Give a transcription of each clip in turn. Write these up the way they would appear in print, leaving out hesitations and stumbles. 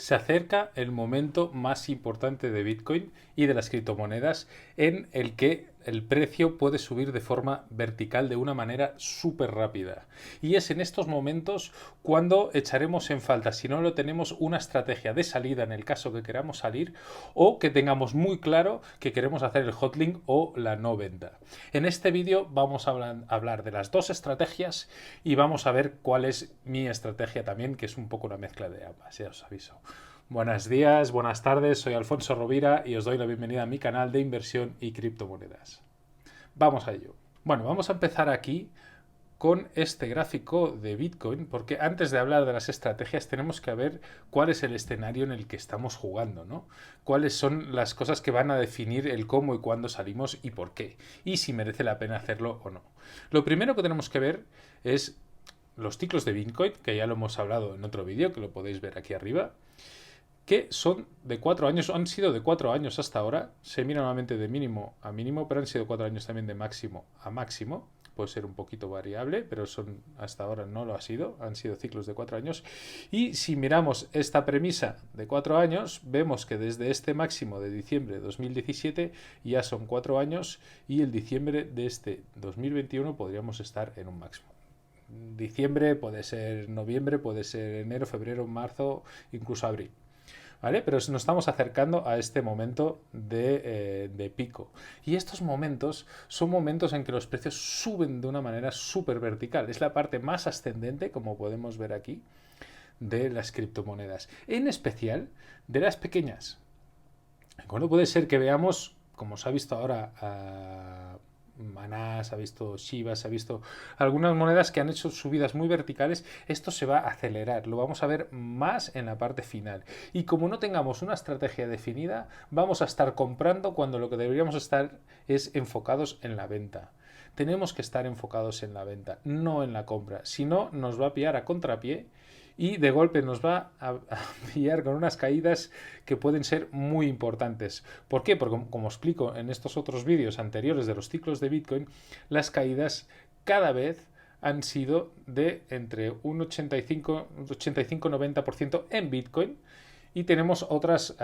Se acerca el momento más importante de Bitcoin y de las criptomonedas en el que el precio puede subir de forma vertical de una manera súper rápida. Y es en estos momentos cuando echaremos en falta, si no lo tenemos, una estrategia de salida en el caso que queramos salir o que tengamos muy claro que queremos hacer el hotlink o la no venta. En este vídeo vamos a hablar de las dos estrategias y vamos a ver cuál es mi estrategia también, que es un poco una mezcla de ambas, ya os aviso. Buenos días, buenas tardes, soy Alfonso Rovira y os doy la bienvenida a mi canal de inversión y criptomonedas. Vamos a ello. Bueno, vamos a empezar aquí con este gráfico de Bitcoin, porque antes de hablar de las estrategias tenemos que ver cuál es el escenario en el que estamos jugando, ¿no? Cuáles son las cosas que van a definir el cómo y cuándo salimos y por qué, y si merece la pena hacerlo o no. Lo primero que tenemos que ver es los ciclos de Bitcoin, que ya lo hemos hablado en otro vídeo, que lo podéis ver aquí arriba, que son de 4 años, han sido de 4 años hasta ahora, se mira normalmente de mínimo a mínimo, pero han sido 4 años también de máximo a máximo, puede ser un poquito variable, pero son hasta ahora no lo ha sido, han sido ciclos de 4 años, y si miramos esta premisa de 4 años, vemos que desde este máximo de diciembre de 2017 ya son 4 años y el diciembre de este 2021 podríamos estar en un máximo. Diciembre puede ser noviembre, puede ser enero, febrero, marzo, incluso abril. ¿Vale? Pero nos estamos acercando a este momento de pico. Y estos momentos son momentos en que los precios suben de una manera súper vertical. Es la parte más ascendente, como podemos ver aquí, de las criptomonedas. En especial de las pequeñas. Bueno, puede ser que veamos, como se ha visto ahora, Maná, se ha visto Shiba, se ha visto algunas monedas que han hecho subidas muy verticales. Esto se va a acelerar, lo vamos a ver más en la parte final. Y como no tengamos una estrategia definida, vamos a estar comprando cuando lo que deberíamos estar es enfocados en la venta. Tenemos que estar enfocados en la venta, no en la compra. Si no, nos va a pillar a contrapié y de golpe nos va a pillar con unas caídas que pueden ser muy importantes. ¿Por qué? Porque como explico en estos otros vídeos anteriores de los ciclos de Bitcoin, las caídas cada vez han sido de entre un 85-90% en Bitcoin y tenemos otras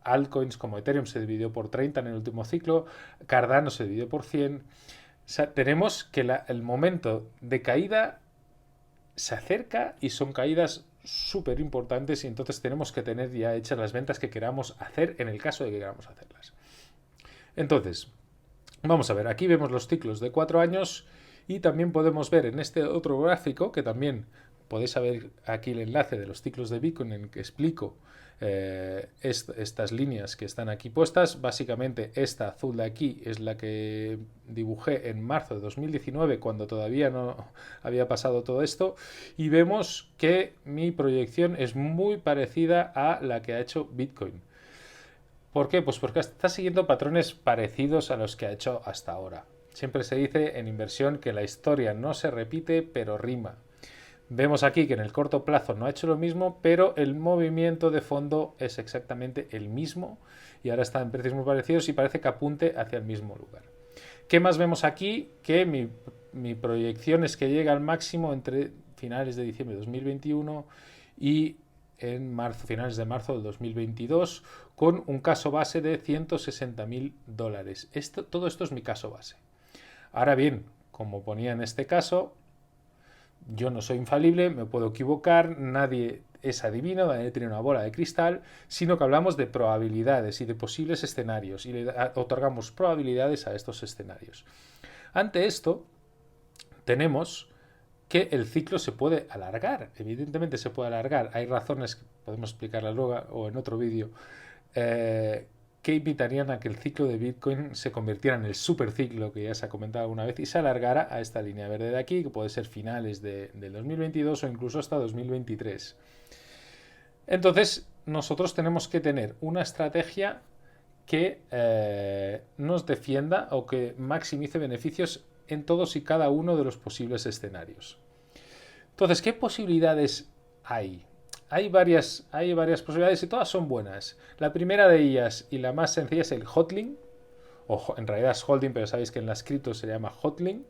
altcoins como Ethereum se dividió por 30 en el último ciclo, Cardano se dividió por 100. O sea, tenemos que el momento de caída se acerca y son caídas súper importantes y entonces tenemos que tener ya hechas las ventas que queramos hacer en el caso de que queramos hacerlas. Entonces, vamos a ver, aquí vemos los ciclos de 4 años y también podemos ver en este otro gráfico, que también podéis ver aquí el enlace de los ciclos de Bitcoin en el que explico estas líneas que están aquí puestas. Básicamente esta azul de aquí es la que dibujé en marzo de 2019 cuando todavía no había pasado todo esto y vemos que mi proyección es muy parecida a la que ha hecho Bitcoin. ¿Por qué? Pues porque está siguiendo patrones parecidos a los que ha hecho hasta ahora. Siempre se dice en inversión que la historia no se repite, pero rima. Vemos aquí que en el corto plazo no ha hecho lo mismo, pero el movimiento de fondo es exactamente el mismo y ahora está en precios muy parecidos y parece que apunte hacia el mismo lugar. ¿Qué más vemos aquí? Que mi proyección es que llega al máximo entre finales de diciembre de 2021 y en marzo, finales de marzo del 2022, con un caso base de $160.000. Todo esto es mi caso base. Ahora bien, como ponía en este caso, yo no soy infalible, me puedo equivocar, nadie es adivino, nadie tiene una bola de cristal, sino que hablamos de probabilidades y de posibles escenarios y le otorgamos probabilidades a estos escenarios. Ante esto, tenemos que el ciclo se puede alargar, evidentemente se puede alargar, hay razones que podemos explicarlas luego o en otro vídeo que invitarían a que el ciclo de Bitcoin se convirtiera en el superciclo que ya se ha comentado alguna vez y se alargara a esta línea verde de aquí, que puede ser finales del 2022 o incluso hasta 2023. Entonces, nosotros tenemos que tener una estrategia que nos defienda o que maximice beneficios en todos y cada uno de los posibles escenarios. Entonces, ¿qué posibilidades hay? Hay varias posibilidades y todas son buenas. La primera de ellas y la más sencilla es el hotlink, o en realidad es holding, pero sabéis que en las criptos se llama hotlink.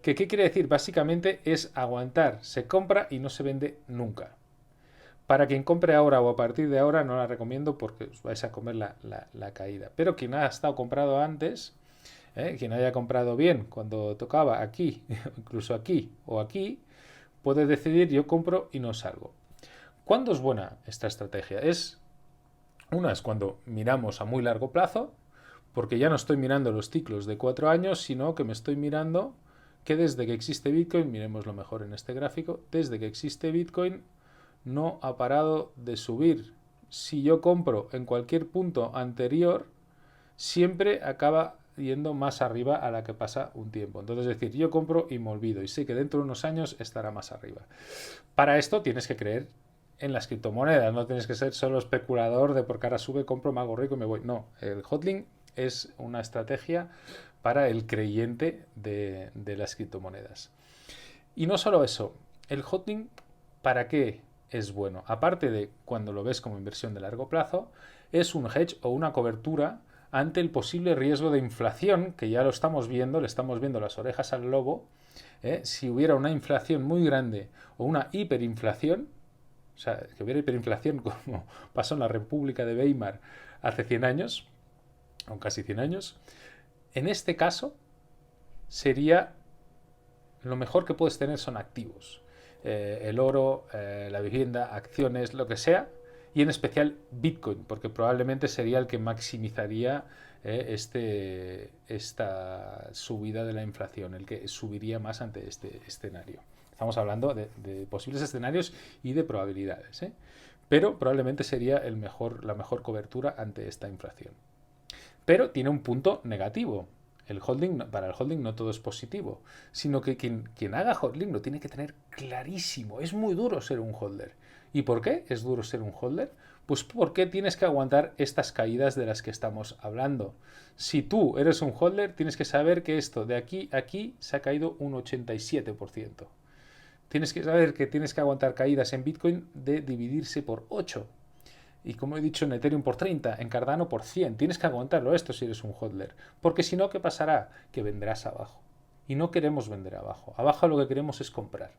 ¿Qué quiere decir? Básicamente es aguantar, se compra y no se vende nunca. Para quien compre ahora o a partir de ahora no la recomiendo porque os vais a comer la caída. Pero quien ha estado comprado antes, quien haya comprado bien cuando tocaba aquí, incluso aquí o aquí, puede decidir yo compro y no salgo. ¿Cuándo es buena esta estrategia? Una es cuando miramos a muy largo plazo, porque ya no estoy mirando los ciclos de 4 años, sino que me estoy mirando que desde que existe Bitcoin, miremos lo mejor en este gráfico, desde que existe Bitcoin no ha parado de subir. Si yo compro en cualquier punto anterior, siempre acaba yendo más arriba a la que pasa un tiempo. Entonces, es decir, yo compro y me olvido y sé que dentro de unos años estará más arriba. Para esto tienes que creer en las criptomonedas, no tienes que ser solo especulador de porque ahora sube, compro, me hago rico y me voy. No, el hodling es una estrategia para el creyente de las criptomonedas. Y no solo eso, el hodling, ¿para qué es bueno? Aparte de cuando lo ves como inversión de largo plazo, es un hedge o una cobertura ante el posible riesgo de inflación, que ya lo estamos viendo, le estamos viendo las orejas al lobo. Si hubiera una inflación muy grande o una hiperinflación, o sea, que hubiera hiperinflación como pasó en la República de Weimar hace 100 años, o casi 100 años, en este caso sería lo mejor que puedes tener son activos. El oro, la vivienda, acciones, lo que sea, y en especial Bitcoin, porque probablemente sería el que maximizaría esta subida de la inflación, el que subiría más ante este escenario. Estamos hablando de posibles escenarios y de probabilidades, pero probablemente sería la mejor cobertura ante esta inflación. Pero tiene un punto negativo. Para el holding no todo es positivo, sino que quien haga holding lo tiene que tener clarísimo. Es muy duro ser un holder. ¿Y por qué es duro ser un holder? Pues porque tienes que aguantar estas caídas de las que estamos hablando. Si tú eres un holder, tienes que saber que esto de aquí a aquí se ha caído un 87%. Tienes que saber que tienes que aguantar caídas en Bitcoin de dividirse por 8. Y como he dicho, en Ethereum por 30, en Cardano por 100. Tienes que aguantarlo esto si eres un hodler. Porque si no, ¿qué pasará? Que vendrás abajo. Y no queremos vender abajo. Abajo lo que queremos es comprar.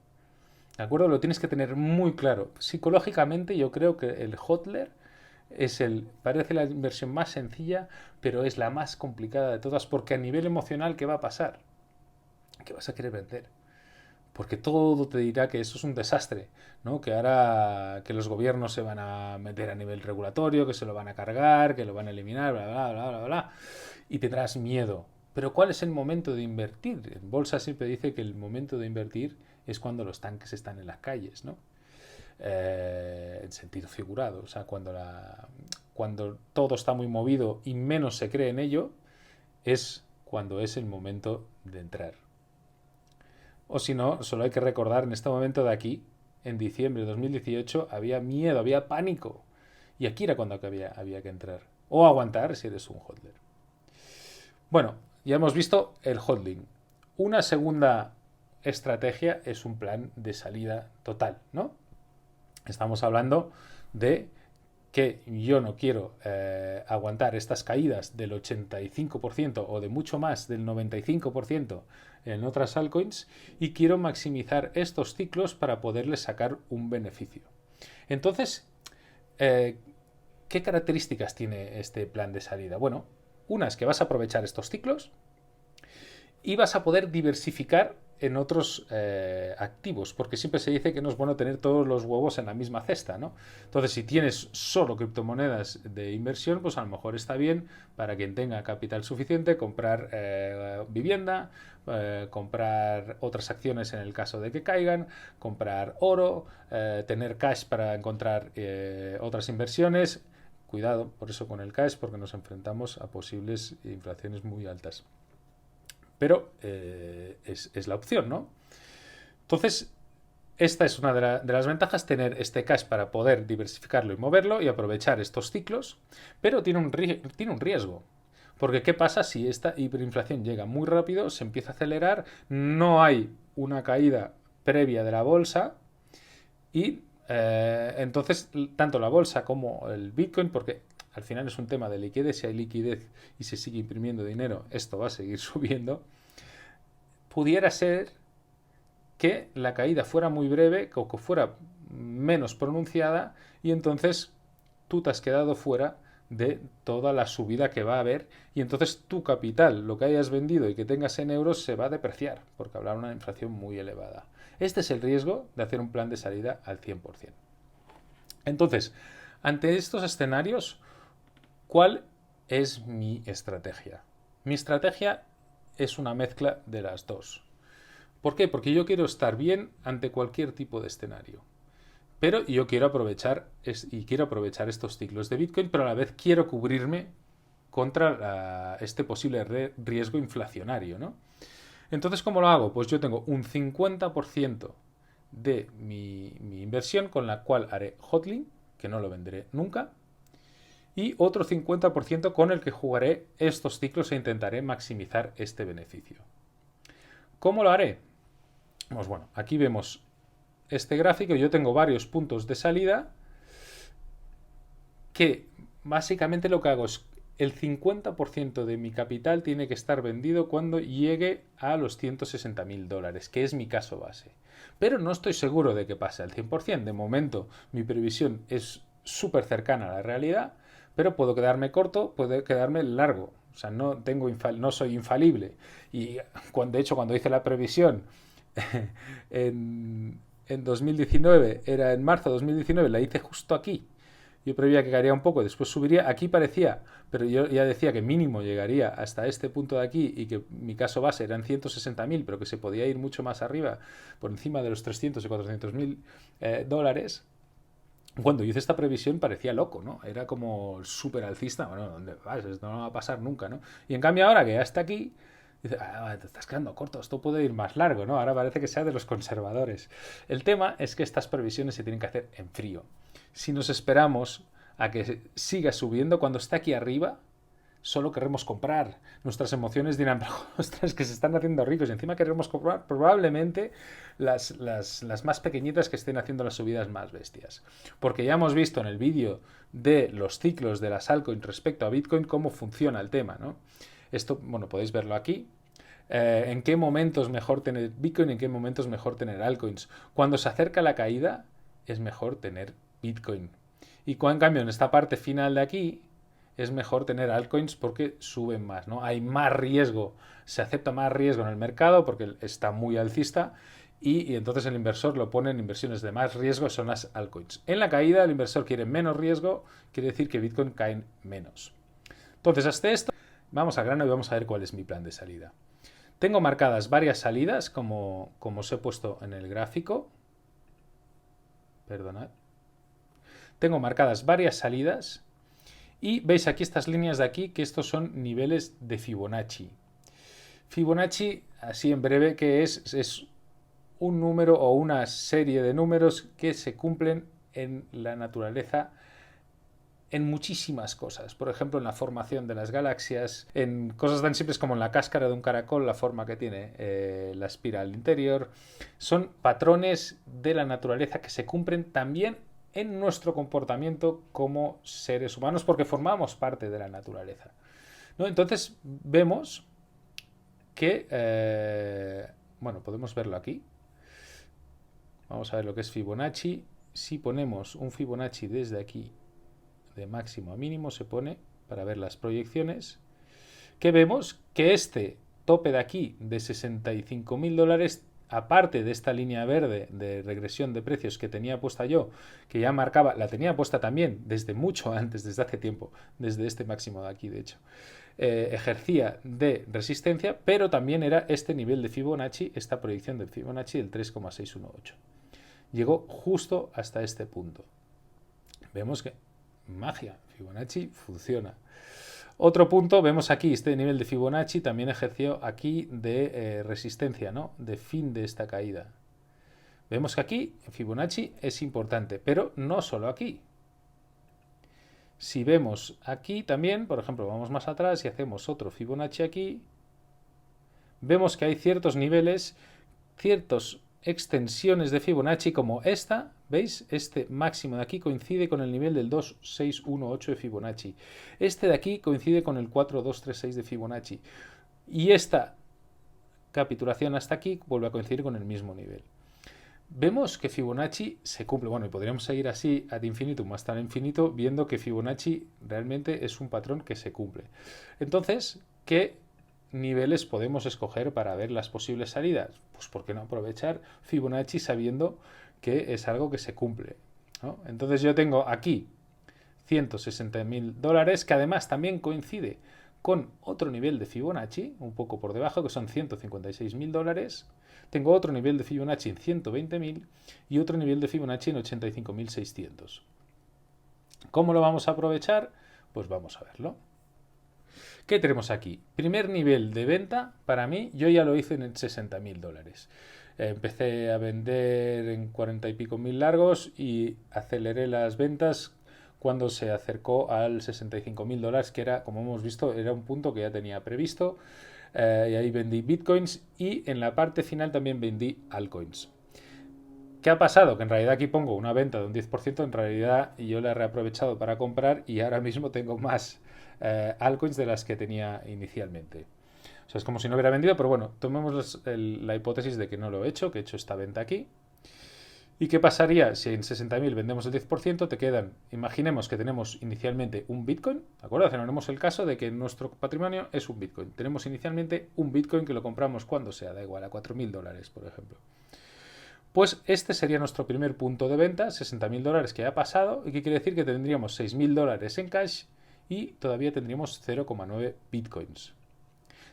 ¿De acuerdo? Lo tienes que tener muy claro. Psicológicamente yo creo que el hodler parece la inversión más sencilla, pero es la más complicada de todas porque a nivel emocional, ¿qué va a pasar? Que vas a querer vender porque todo te dirá que eso es un desastre, ¿no? Que ahora que los gobiernos se van a meter a nivel regulatorio, que se lo van a cargar, que lo van a eliminar, bla, bla, bla, bla, bla, y tendrás miedo. Pero ¿cuál es el momento de invertir? En bolsa siempre dice que el momento de invertir es cuando los tanques están en las calles, ¿no? En sentido figurado, o sea, cuando todo está muy movido y menos se cree en ello, es cuando es el momento de entrar. O si no, solo hay que recordar en este momento de aquí, en diciembre de 2018, había miedo, había pánico. Y aquí era cuando había que entrar. O aguantar si eres un hodler. Bueno, ya hemos visto el hodling. Una segunda estrategia es un plan de salida total, ¿no? Estamos hablando de que yo no quiero aguantar estas caídas del 85% o de mucho más del 95% en otras altcoins y quiero maximizar estos ciclos para poderles sacar un beneficio. Entonces, ¿qué características tiene este plan de salida? Bueno, una es que vas a aprovechar estos ciclos y vas a poder diversificar en otros activos, porque siempre se dice que no es bueno tener todos los huevos en la misma cesta, ¿no? Entonces, si tienes solo criptomonedas de inversión, pues a lo mejor está bien para quien tenga capital suficiente comprar vivienda, comprar otras acciones en el caso de que caigan, comprar oro, tener cash para encontrar otras inversiones. Cuidado, por eso con el cash, porque nos enfrentamos a posibles inflaciones muy altas. Pero es la opción, ¿no? Entonces, esta es una de las ventajas, tener este cash para poder diversificarlo y moverlo y aprovechar estos ciclos, pero tiene un riesgo. Porque ¿qué pasa si esta hiperinflación llega muy rápido, se empieza a acelerar, no hay una caída previa de la bolsa y entonces tanto la bolsa como el Bitcoin, porque al final es un tema de liquidez, si hay liquidez y se sigue imprimiendo dinero, esto va a seguir subiendo, pudiera ser que la caída fuera muy breve o que fuera menos pronunciada y entonces tú te has quedado fuera de toda la subida que va a haber y entonces tu capital, lo que hayas vendido y que tengas en euros, se va a depreciar porque habrá una inflación muy elevada. Este es el riesgo de hacer un plan de salida al 100%. Entonces, ante estos escenarios, ¿cuál es mi estrategia? Mi estrategia es una mezcla de las dos. ¿Por qué? Porque yo quiero estar bien ante cualquier tipo de escenario. Pero yo quiero aprovechar estos ciclos de Bitcoin, pero a la vez quiero cubrirme contra este posible riesgo inflacionario, ¿no? Entonces, ¿cómo lo hago? Pues yo tengo un 50% de mi inversión con la cual haré hodling, que no lo venderé nunca, y otro 50% con el que jugaré estos ciclos e intentaré maximizar este beneficio. ¿Cómo lo haré? Pues bueno, aquí vemos este gráfico. Yo tengo varios puntos de salida que básicamente lo que hago es el 50% de mi capital tiene que estar vendido cuando llegue a los $160.000, que es mi caso base. Pero no estoy seguro de que pase al 100%. De momento mi previsión es súper cercana a la realidad, pero puedo quedarme corto, puedo quedarme largo. O sea, no soy infalible. Y de hecho, cuando hice la previsión en 2019, era en marzo de 2019, la hice justo aquí. Yo preveía que caería un poco, después subiría. Aquí parecía, pero yo ya decía que mínimo llegaría hasta este punto de aquí y que mi caso base eran 160.000, pero que se podía ir mucho más arriba, por encima de los 300 y 400.000 dólares. Cuando hice esta previsión parecía loco, ¿no? Era como súper alcista. Bueno, ¿dónde vas? Esto no va a pasar nunca, ¿no? Y en cambio ahora que ya está aquí, dice, te estás quedando corto, esto puede ir más largo, ¿no? Ahora parece que sea de los conservadores. El tema es que estas previsiones se tienen que hacer en frío. Si nos esperamos a que siga subiendo, cuando está aquí arriba, solo queremos comprar. Nuestras emociones dirán, pero ostras, que se están haciendo ricos y encima queremos comprar probablemente las más pequeñitas que estén haciendo las subidas más bestias. Porque ya hemos visto en el vídeo de los ciclos de las altcoins respecto a Bitcoin cómo funciona el tema, ¿no? Esto, bueno, podéis verlo aquí. En qué momento es mejor tener Bitcoin, en qué momento es mejor tener altcoins. Cuando se acerca la caída, es mejor tener Bitcoin. Y en cambio, en esta parte final de aquí, es mejor tener altcoins porque suben más, ¿no? Hay más riesgo, se acepta más riesgo en el mercado porque está muy alcista y entonces el inversor lo pone en inversiones de más riesgo, son las altcoins. En la caída el inversor quiere menos riesgo, quiere decir que Bitcoin cae menos. Entonces, hasta esto, vamos al grano y vamos a ver cuál es mi plan de salida. Tengo marcadas varias salidas, como os he puesto en el gráfico. Perdonad. Tengo marcadas varias salidas y veis aquí estas líneas de aquí que estos son niveles de Fibonacci. Fibonacci, así en breve, que es un número o una serie de números que se cumplen en la naturaleza en muchísimas cosas. Por ejemplo, en la formación de las galaxias, en cosas tan simples como en la cáscara de un caracol, la forma que tiene la espiral interior. Son patrones de la naturaleza que se cumplen también en nuestro comportamiento como seres humanos porque formamos parte de la naturaleza, ¿no? Entonces vemos que, bueno, podemos verlo aquí. Vamos a ver lo que es Fibonacci. Si ponemos un Fibonacci desde aquí, de máximo a mínimo, se pone para ver las proyecciones, que vemos que este tope de aquí de $65.000, aparte de esta línea verde de regresión de precios que tenía puesta yo, que ya marcaba, la tenía puesta también desde mucho antes, desde hace tiempo, desde este máximo de aquí, de hecho, ejercía de resistencia, pero también era este nivel de Fibonacci, esta proyección de Fibonacci del 3,618. Llegó justo hasta este punto. Vemos que magia, Fibonacci funciona. Otro punto, vemos aquí este nivel de Fibonacci también ejerció aquí de resistencia, ¿no? De fin de esta caída. Vemos que aquí Fibonacci es importante, pero no solo aquí. Si vemos aquí también, por ejemplo, vamos más atrás y hacemos otro Fibonacci aquí, vemos que hay ciertos niveles, ciertas extensiones de Fibonacci como esta, ¿veis? Este máximo de aquí coincide con el nivel del 2618 de Fibonacci. Este de aquí coincide con el 4236 de Fibonacci. Y esta capitulación hasta aquí vuelve a coincidir con el mismo nivel. Vemos que Fibonacci se cumple, bueno, y podríamos seguir así ad infinitum hasta el infinito, viendo que Fibonacci realmente es un patrón que se cumple. Entonces, ¿qué niveles podemos escoger para ver las posibles salidas? Pues ¿por qué no aprovechar Fibonacci sabiendo que es algo que se cumple, ¿no? Entonces yo tengo aquí $160.000, que además también coincide con otro nivel de Fibonacci, un poco por debajo, que son $156.000. Tengo otro nivel de Fibonacci en 120.000 y otro nivel de Fibonacci en 85.600. ¿Cómo lo vamos a aprovechar? Pues vamos a verlo. ¿Qué tenemos aquí? Primer nivel de venta, para mí, yo ya lo hice en $60.000. Empecé a vender en 40 y pico mil largos y aceleré las ventas cuando se acercó al $65.000, que era, como hemos visto, era un punto que ya tenía previsto. Y ahí vendí bitcoins y en la parte final también vendí altcoins. ¿Qué ha pasado? Que en realidad aquí pongo una venta de un 10%, en realidad yo la he reaprovechado para comprar y ahora mismo tengo más altcoins de las que tenía inicialmente. O sea, es como si no hubiera vendido, pero bueno, tomemos la hipótesis de que no lo he hecho, que he hecho esta venta aquí. ¿Y qué pasaría si en 60.000 vendemos el 10%? Te quedan, imaginemos que tenemos inicialmente un Bitcoin, ¿de acuerdo? Tenemos el caso de que nuestro patrimonio es un Bitcoin. Tenemos inicialmente un Bitcoin que lo compramos cuando sea, da igual, a $4.000, por ejemplo. Pues este sería nuestro primer punto de venta, $60.000 que ha pasado, y que quiere decir que tendríamos $6.000 en cash y todavía tendríamos 0,9 Bitcoins.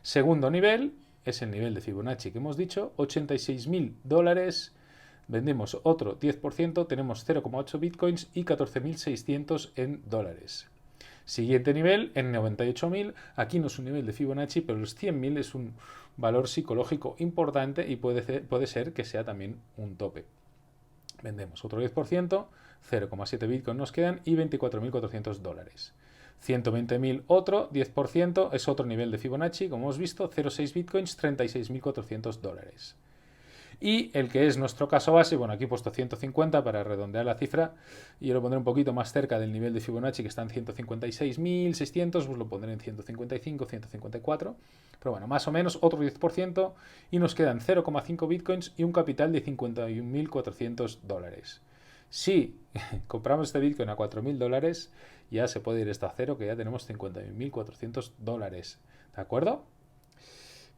Segundo nivel es el nivel de Fibonacci que hemos dicho, $86.000. Vendemos otro 10%, tenemos 0,8 bitcoins y 14.600 en dólares. Siguiente nivel, en 98.000, aquí no es un nivel de Fibonacci, pero los 100.000 es un valor psicológico importante y puede ser que sea también un tope. Vendemos otro 10%, 0,7 bitcoins nos quedan y $24.400. 120.000 otro 10%, es otro nivel de Fibonacci, como hemos visto, 0,6 bitcoins, $36.400. Y el que es nuestro caso base, bueno, aquí he puesto 150 para redondear la cifra y yo lo pondré un poquito más cerca del nivel de Fibonacci, que está en 156.600, pues lo pondré en 155, 154, pero bueno, más o menos otro 10% y nos quedan 0,5 bitcoins y un capital de $51.400. Si compramos este bitcoin a $4.000, ya se puede ir esto a cero, que ya tenemos $51.400, ¿de acuerdo?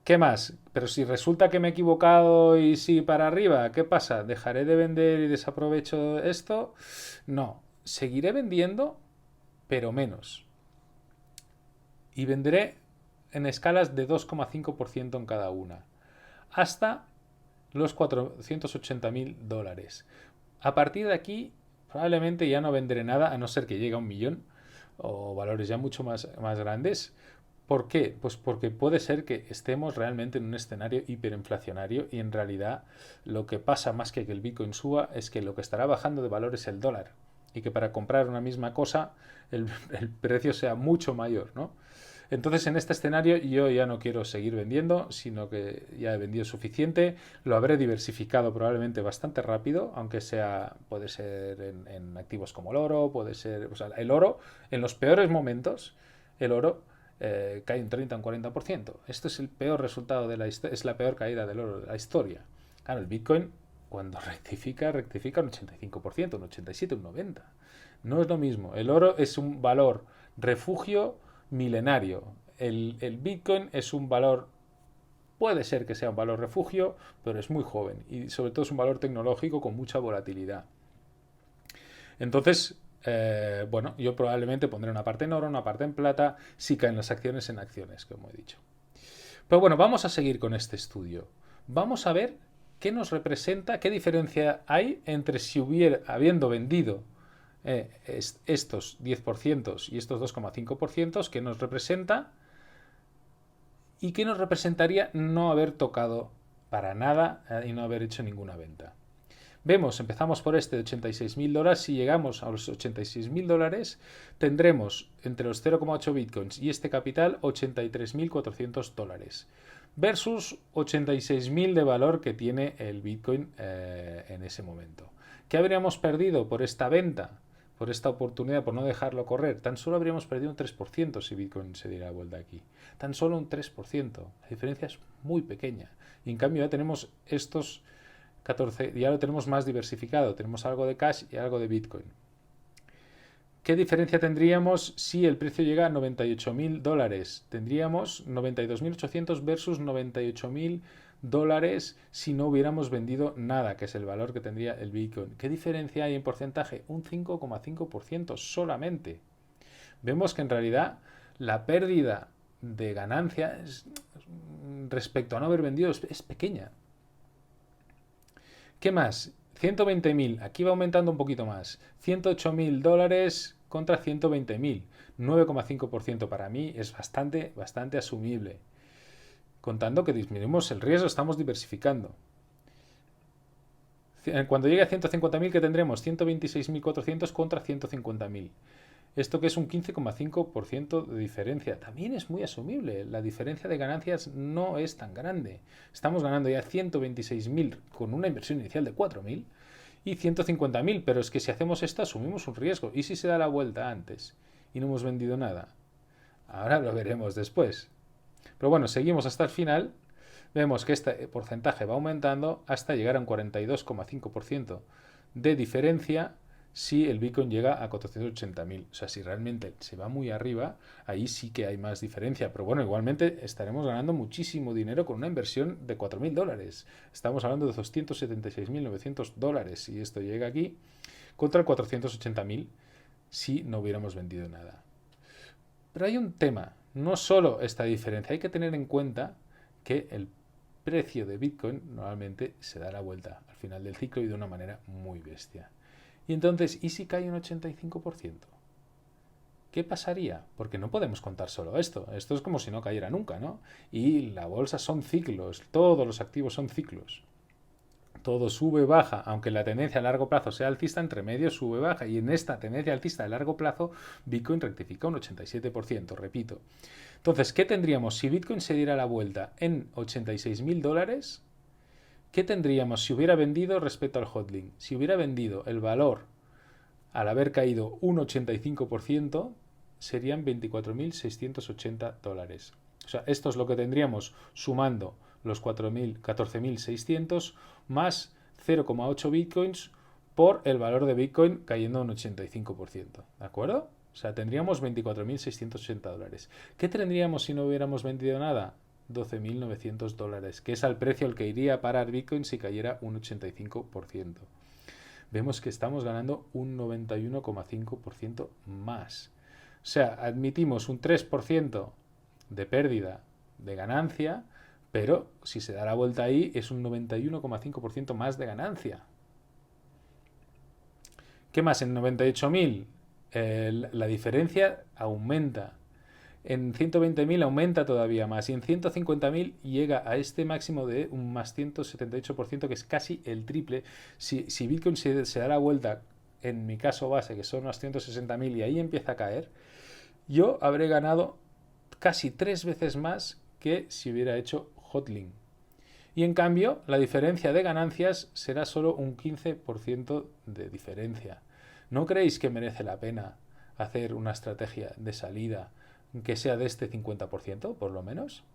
¿Qué más? Pero si resulta que me he equivocado y sí para arriba, ¿qué pasa? ¿Dejaré de vender y desaprovecho esto? No, seguiré vendiendo, pero menos. Y venderé en escalas de 2,5% en cada una, hasta los $480.000. A partir de aquí, probablemente ya no venderé nada, a no ser que llegue a 1.000.000 o valores ya mucho más grandes. ¿Por qué? Pues porque puede ser que estemos realmente en un escenario hiperinflacionario y en realidad lo que pasa más que el Bitcoin suba es que lo que estará bajando de valor es el dólar y que para comprar una misma cosa el precio sea mucho mayor, ¿no? Entonces en este escenario yo ya no quiero seguir vendiendo, sino que ya he vendido suficiente, lo habré diversificado probablemente bastante rápido, aunque sea, puede ser en activos como el oro, puede ser, o sea, el oro en los peores momentos, el oro cae un 30 o un 40%. Esto es el peor resultado es la peor caída del oro de la historia. Claro, el Bitcoin cuando rectifica un 85%, un 87, un 90%. No es lo mismo. El oro es un valor refugio milenario. El Bitcoin es un valor, puede ser que sea un valor refugio, pero es muy joven y sobre todo es un valor tecnológico con mucha volatilidad. Entonces, bueno, yo probablemente pondré una parte en oro, una parte en plata, si caen las acciones en acciones, como he dicho. Pero bueno, vamos a seguir con este estudio. Vamos a ver qué nos representa, qué diferencia hay entre si habiendo vendido estos 10% y estos 2,5%, qué nos representa y qué nos representaría no haber tocado para nada y no haber hecho ninguna venta. Vemos, empezamos por este de $86.000. Si llegamos a los $86.000, tendremos entre los 0,8 bitcoins y este capital $83.400 versus 86.000 de valor que tiene el bitcoin en ese momento. ¿Qué habríamos perdido por esta venta? por esta oportunidad, por no dejarlo correr, tan solo habríamos perdido un 3% si Bitcoin se diera la vuelta aquí. Tan solo un 3%. La diferencia es muy pequeña. Y en cambio ya tenemos estos 14, ya lo tenemos más diversificado. Tenemos algo de cash y algo de Bitcoin. ¿Qué diferencia tendríamos si el precio llega a $98.000? Tendríamos 92.800 versus $98.000 si no hubiéramos vendido nada, que es el valor que tendría el Bitcoin. ¿Qué diferencia hay en porcentaje? Un 5,5% solamente. Vemos que en realidad la pérdida de ganancia respecto a no haber vendido es pequeña. ¿Qué más? 120.000, aquí va aumentando un poquito más. $108.000 contra 120.000. 9,5% para mí es bastante asumible. Contando que disminuimos el riesgo, estamos diversificando. Cuando llegue a 150.000, ¿qué tendremos? 126.400 contra 150.000. Esto que es un 15,5% de diferencia. También es muy asumible. La diferencia de ganancias no es tan grande. Estamos ganando ya 126.000 con una inversión inicial de 4.000 y 150.000. Pero es que si hacemos esto asumimos un riesgo. ¿Y si se da la vuelta antes y no hemos vendido nada? Ahora lo veremos después. Pero bueno, seguimos hasta el final. Vemos que este porcentaje va aumentando hasta llegar a un 42,5% de diferencia si el Bitcoin llega a 480.000. O sea, si realmente se va muy arriba, ahí sí que hay más diferencia. Pero bueno, igualmente estaremos ganando muchísimo dinero con una inversión de $4.000. Estamos hablando de $276.900 si esto llega aquí, contra el 480.000 si no hubiéramos vendido nada. Pero hay un tema, no solo esta diferencia, hay que tener en cuenta que el precio de Bitcoin normalmente se da la vuelta al final del ciclo y de una manera muy bestia. Y entonces, ¿y si cae un 85%? ¿Qué pasaría? Porque no podemos contar solo esto. Esto es como si no cayera nunca, ¿no? Y la bolsa son ciclos, todos los activos son ciclos. Todo sube, baja, aunque la tendencia a largo plazo sea alcista, entre medio sube, baja. Y en esta tendencia alcista a largo plazo, Bitcoin rectifica un 87%, repito. Entonces, ¿qué tendríamos si Bitcoin se diera la vuelta en $86.000? ¿Qué tendríamos si hubiera vendido respecto al hodling? Si hubiera vendido el valor al haber caído un 85%, serían $24.680. O sea, esto es lo que tendríamos sumando los 14.600 más 0,8 bitcoins por el valor de Bitcoin cayendo un 85%. ¿De acuerdo? O sea, tendríamos $24.680. ¿Qué tendríamos si no hubiéramos vendido nada? $12.900, que es al precio al que iría a parar Bitcoin si cayera un 85%. Vemos que estamos ganando un 91,5% más. O sea, admitimos un 3% de pérdida de ganancia, pero si se da la vuelta ahí es un 91,5% más de ganancia. ¿Qué más? En 98.000 la diferencia aumenta. En 120.000 aumenta todavía más y en 150.000 llega a este máximo de un más 178%, que es casi el triple. Si Bitcoin se da la vuelta, en mi caso base, que son unos 160.000 y ahí empieza a caer, yo habré ganado casi 3 veces más que si hubiera hecho hodling. Y en cambio, la diferencia de ganancias será solo un 15% de diferencia. ¿No creéis que merece la pena hacer una estrategia de salida que sea de este 50%, por lo menos?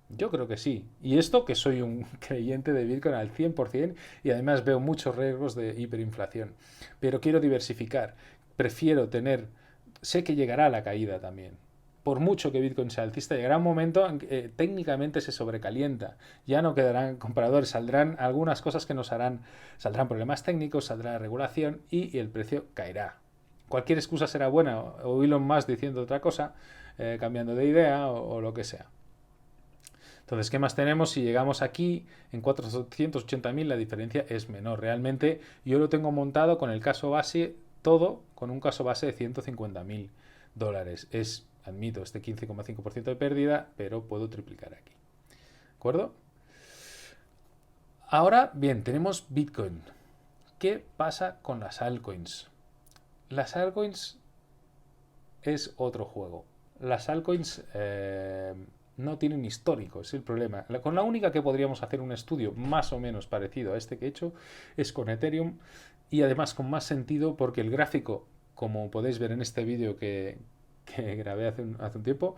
Yo creo que sí. Y esto que soy un creyente de Bitcoin al 100% y además veo muchos riesgos de hiperinflación. Pero quiero diversificar. Prefiero tener... Sé que llegará la caída también. Por mucho que Bitcoin sea alcista, llegará un momento en que técnicamente se sobrecalienta. Ya no quedarán compradores, saldrán algunas cosas que nos harán... Saldrán problemas técnicos, saldrá la regulación y el precio caerá. Cualquier excusa será buena, o Elon Musk diciendo otra cosa, cambiando de idea o lo que sea. Entonces, ¿qué más tenemos? Si llegamos aquí en 480.000, la diferencia es menor. Realmente yo lo tengo montado con el caso base, todo con un caso base de $150.000. Es, admito, este 15,5% de pérdida, pero puedo triplicar aquí. ¿De acuerdo? Ahora, bien, tenemos Bitcoin. ¿Qué pasa con las altcoins? Las altcoins es otro juego. Las altcoins no tienen histórico, es el problema. Con la única que podríamos hacer un estudio más o menos parecido a este que he hecho es con Ethereum y además con más sentido porque el gráfico como podéis ver en este vídeo que grabé hace un tiempo,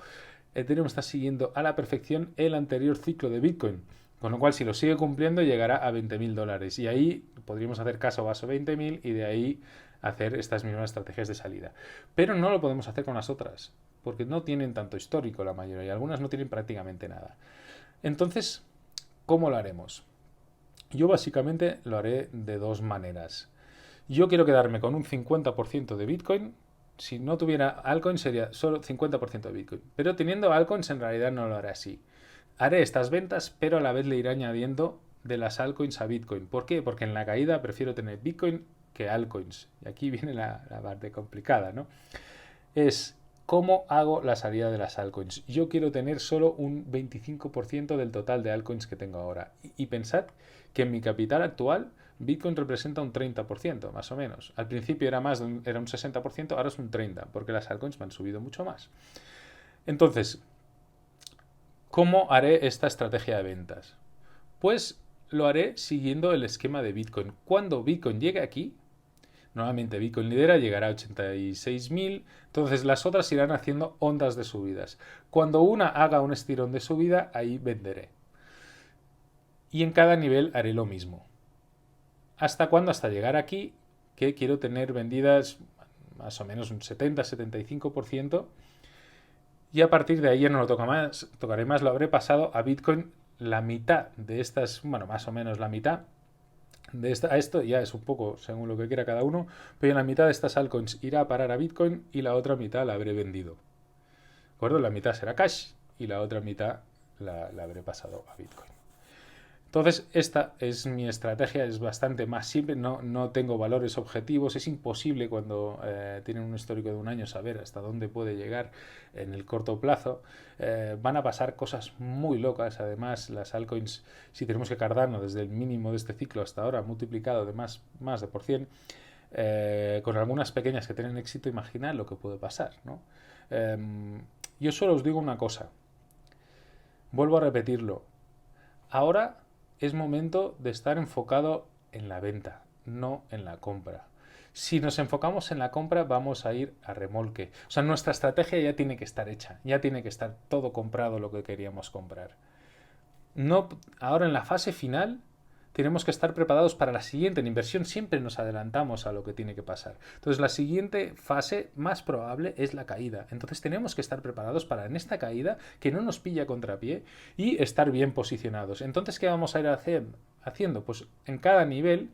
Ethereum está siguiendo a la perfección el anterior ciclo de Bitcoin. Con lo cual, si lo sigue cumpliendo, llegará a $20.000. Y ahí podríamos hacer caso vaso 20.000 y de ahí hacer estas mismas estrategias de salida. Pero no lo podemos hacer con las otras, porque no tienen tanto histórico la mayoría, y algunas no tienen prácticamente nada. Entonces, ¿cómo lo haremos? Yo básicamente lo haré de dos maneras. Yo quiero quedarme con un 50% de Bitcoin. Si no tuviera altcoins sería solo 50% de Bitcoin. Pero teniendo altcoins en realidad no lo haré así. Haré estas ventas, pero a la vez le iré añadiendo de las altcoins a Bitcoin. ¿Por qué? Porque en la caída prefiero tener Bitcoin que altcoins. Y aquí viene la parte complicada, ¿no? Es cómo hago la salida de las altcoins. Yo quiero tener solo un 25% del total de altcoins que tengo ahora. Y pensad que en mi capital actual Bitcoin representa un 30%, más o menos. Al principio era más, era un 60%, ahora es un 30%, porque las altcoins me han subido mucho más. Entonces, ¿cómo haré esta estrategia de ventas? Pues lo haré siguiendo el esquema de Bitcoin. Cuando Bitcoin llegue aquí, normalmente Bitcoin lidera, llegará a 86.000, entonces las otras irán haciendo ondas de subidas. Cuando una haga un estirón de subida, ahí venderé. Y en cada nivel haré lo mismo. ¿Hasta cuándo? Hasta llegar aquí, que quiero tener vendidas más o menos un 70-75%. Y a partir de ahí ya no lo tocaré más, lo habré pasado a Bitcoin la mitad de estas, bueno, más o menos la mitad de esta, a esto ya es un poco según lo que quiera cada uno, pero la mitad de estas altcoins irá a parar a Bitcoin y la otra mitad la habré vendido. ¿De acuerdo? La mitad será cash y la otra mitad la habré pasado a Bitcoin. Entonces, esta es mi estrategia, es bastante más simple, no tengo valores objetivos, es imposible cuando tienen un histórico de un año saber hasta dónde puede llegar en el corto plazo. Van a pasar cosas muy locas, además las altcoins, si tenemos que Cardano desde el mínimo de este ciclo hasta ahora, multiplicado de más de por cien, con algunas pequeñas que tienen éxito, imaginad lo que puede pasar, ¿no? Yo solo os digo una cosa, vuelvo a repetirlo, ahora es momento de estar enfocado en la venta, no en la compra. Si nos enfocamos en la compra, vamos a ir a remolque. O sea, nuestra estrategia ya tiene que estar hecha, ya tiene que estar todo comprado lo que queríamos comprar. No, ahora en la fase final tenemos que estar preparados para la siguiente. En inversión siempre nos adelantamos a lo que tiene que pasar. Entonces la siguiente fase más probable es la caída. Entonces tenemos que estar preparados para en esta caída que no nos pilla contrapié y estar bien posicionados. Entonces, ¿qué vamos a ir haciendo? Pues en cada nivel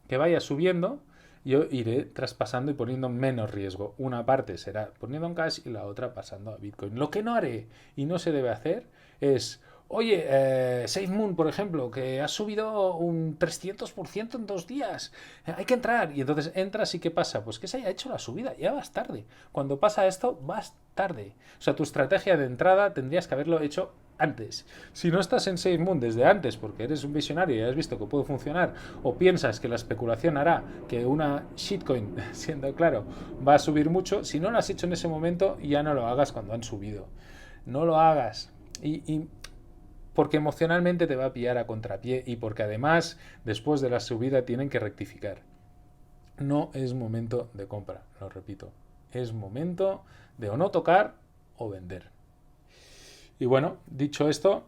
que vaya subiendo, yo iré traspasando y poniendo menos riesgo. Una parte será poniendo en cash y la otra pasando a Bitcoin. Lo que no haré y no se debe hacer es... Oye, SafeMoon, por ejemplo, que ha subido un 300% en 2 días. Hay que entrar. Y entonces entras y ¿qué pasa? Pues que se haya hecho la subida. Ya vas tarde. Cuando pasa esto, vas tarde. O sea, tu estrategia de entrada tendrías que haberlo hecho antes. Si no estás en SafeMoon desde antes porque eres un visionario y has visto que puede funcionar o piensas que la especulación hará que una shitcoin, siendo claro, va a subir mucho, si no lo has hecho en ese momento, ya no lo hagas cuando han subido. No lo hagas. Y porque emocionalmente te va a pillar a contrapié y porque además después de la subida tienen que rectificar. No es momento de compra, lo repito. Es momento de o no tocar o vender. Y bueno, dicho esto,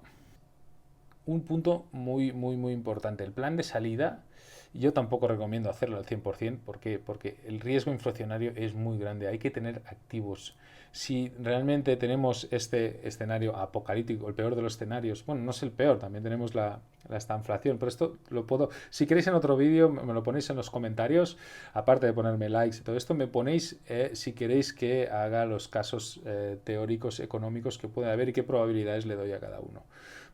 un punto muy importante. El plan de salida, yo tampoco recomiendo hacerlo al 100%. ¿Por qué? Porque el riesgo inflacionario es muy grande. Hay que tener activos. Si realmente tenemos este escenario apocalíptico, el peor de los escenarios, bueno, no es el peor, también tenemos la estanflación, pero esto lo puedo, si queréis en otro vídeo, me lo ponéis en los comentarios, aparte de ponerme likes y todo esto, me ponéis si queréis que haga los casos teóricos económicos que puede haber y qué probabilidades le doy a cada uno.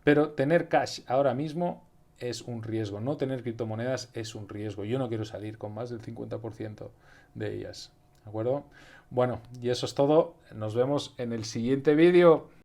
Pero tener cash ahora mismo es un riesgo. No tener criptomonedas es un riesgo. Yo no quiero salir con más del 50% de ellas. ¿De acuerdo? Bueno, y eso es todo. Nos vemos en el siguiente vídeo.